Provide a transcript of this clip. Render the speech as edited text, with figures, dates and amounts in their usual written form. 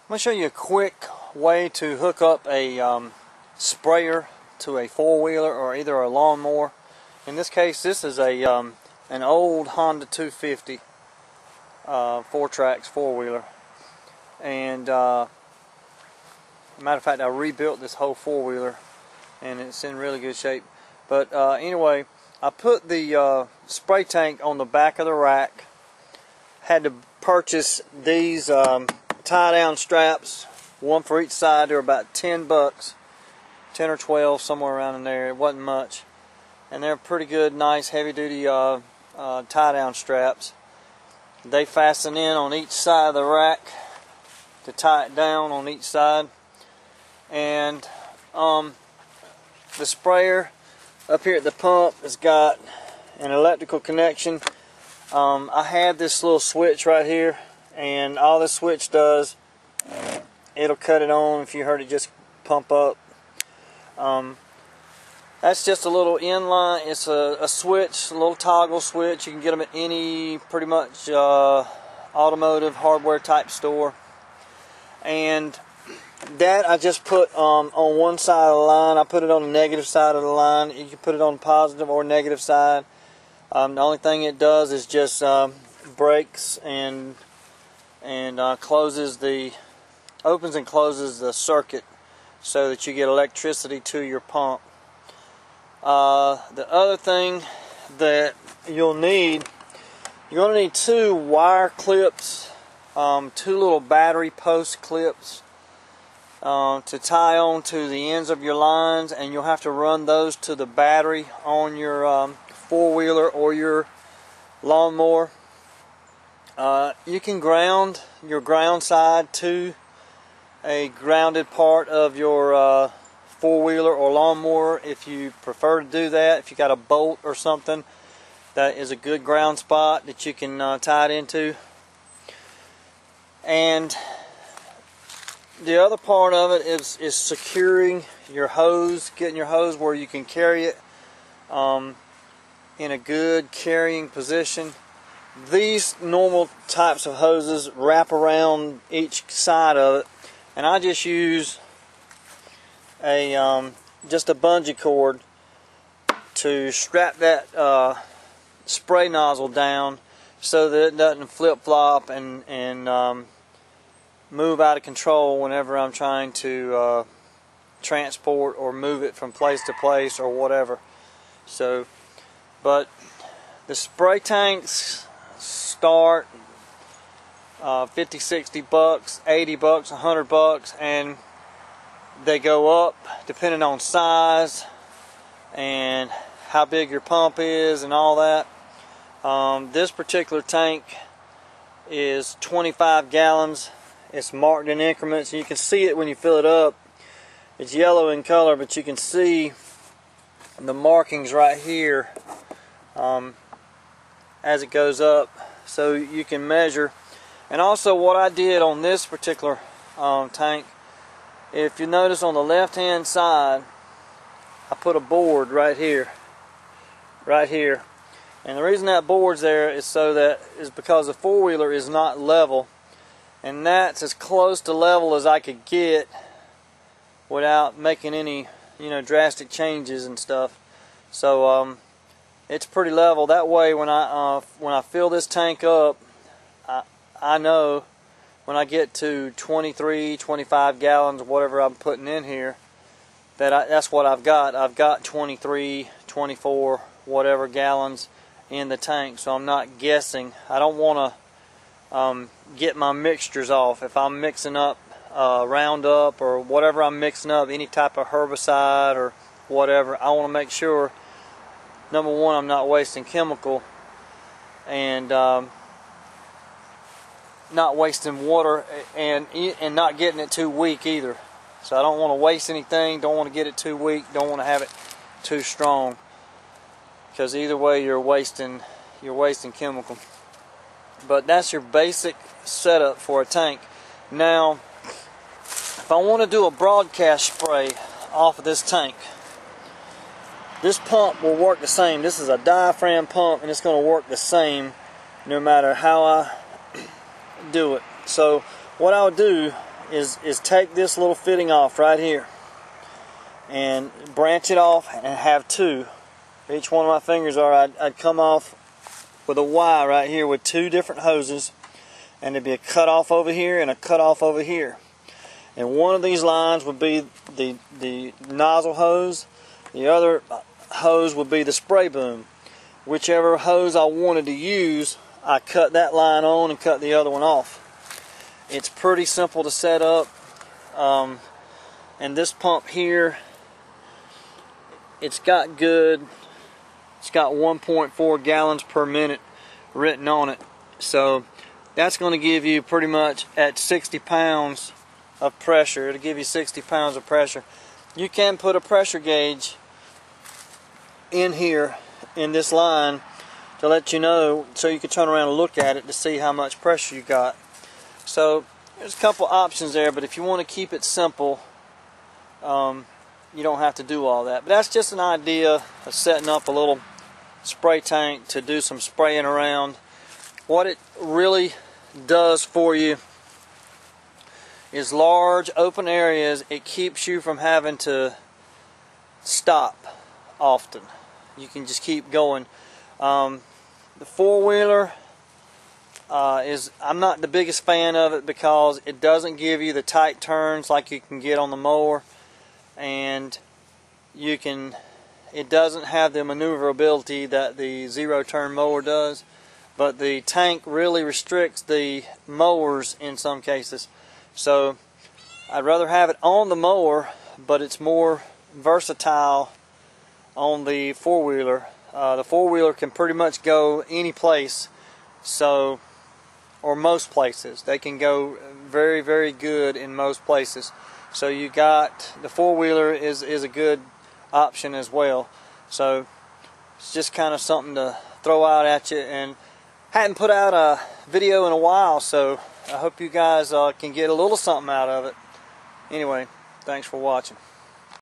I'm going to show you a quick way to hook up a sprayer to a four-wheeler or either a lawnmower. In this case, this is a an old Honda 250 4-tracks four-wheeler, and matter of fact, I rebuilt this whole four-wheeler and it's in really good shape. But anyway, I put the spray tank on the back of the rack. Had to purchase these tie-down straps, one for each side. They're about $10, 10 or 12, somewhere around in there. It wasn't much, and they're pretty good, nice, heavy-duty tie-down straps. They fasten in on each side of the rack to tie it down on each side. And the sprayer up here at the pump has got an electrical connection. I had this little switch right here, and all this switch does, it'll cut it on if you heard it just pump up. That's just a little inline. It's a switch, a little toggle switch. You can get them at any pretty much automotive hardware type store. And that I just put on one side of the line. I put it on the negative side of the line. You can put it on the positive or negative side. The only thing it does is just breaks and opens and closes the circuit so that you get electricity to your pump. The other thing that you're going to need two wire clips, two little battery post clips to tie on to the ends of your lines, and you'll have to run those to the battery on your four-wheeler or your lawnmower. You can ground your ground side to a grounded part of your four-wheeler or lawnmower if you prefer to do that. If you got a bolt or something, that is a good ground spot that you can tie it into. And the other part of it is securing your hose, getting your hose where you can carry it in a good carrying position. These normal types of hoses wrap around each side of it, and I just use just a bungee cord to strap that spray nozzle down so that it doesn't flip-flop and move out of control whenever I'm trying to transport or move it from place to place or whatever. So, but the spray tanks start $50, $60, $80, $100, and they go up depending on size and how big your pump is and all that. This particular tank is 25 gallons. It's marked in increments, and you can see it when you fill it up. It's yellow in color, but you can see the markings right here as it goes up, so you can measure. And also, what I did on this particular tank, if you notice on the left hand side, I put a board right here, and the reason that board's there is because the four-wheeler is not level, and that's as close to level as I could get without making any drastic changes and stuff. So it's pretty level. That way, when I fill this tank up, I know when I get to 23, 25 gallons, whatever I'm putting in here, that's what I've got. I've got 23, 24, whatever gallons in the tank, so I'm not guessing. I don't want to get my mixtures off. If I'm mixing up Roundup or whatever I'm mixing up, any type of herbicide or whatever, I want to make sure, number one, I'm not wasting chemical, and not wasting water, and not getting it too weak either. So I don't want to waste anything, don't want to get it too weak, don't want to have it too strong, because either way you're wasting chemical. But that's your basic setup for a tank. Now, if I want to do a broadcast spray off of this tank, this pump will work the same. This is a diaphragm pump, and it's going to work the same no matter how I do it. So what I'll do, is take this little fitting off right here and branch it off and have two. Each one of my fingers are, I'd come off with a Y right here with two different hoses, and there'd be a cut off over here and a cut off over here. And one of these lines would be the nozzle hose, the other hose would be the spray boom. Whichever hose I wanted to use, I cut that line on and cut the other one off. It's pretty simple to set up. And this pump here, it's got 1.4 gallons per minute written on it. So that's going to give you pretty much at 60 pounds of pressure. It'll give you 60 pounds of pressure. You can put a pressure gauge in here in this line to let you know, so you can turn around and look at it to see how much pressure you got. So there's a couple options there, but if you want to keep it simple, you don't have to do all that. But that's just an idea of setting up a little spray tank to do some spraying around. What it really does for you is large open areas. It keeps you from having to stop often. You can just keep going. The four-wheeler I'm not the biggest fan of it because it doesn't give you the tight turns like you can get on the mower, and it doesn't have the maneuverability that the zero-turn mower does. But the tank really restricts the mowers in some cases. So I'd rather have it on the mower, but it's more versatile on the four-wheeler. The four-wheeler can pretty much go any place, or most places. They can go very, very good in most places. So you got the four-wheeler is a good option as well. So it's just kind of something to throw out at you, and hadn't put out a video in a while, so I hope you guys can get a little something out of it. Anyway, thanks for watching.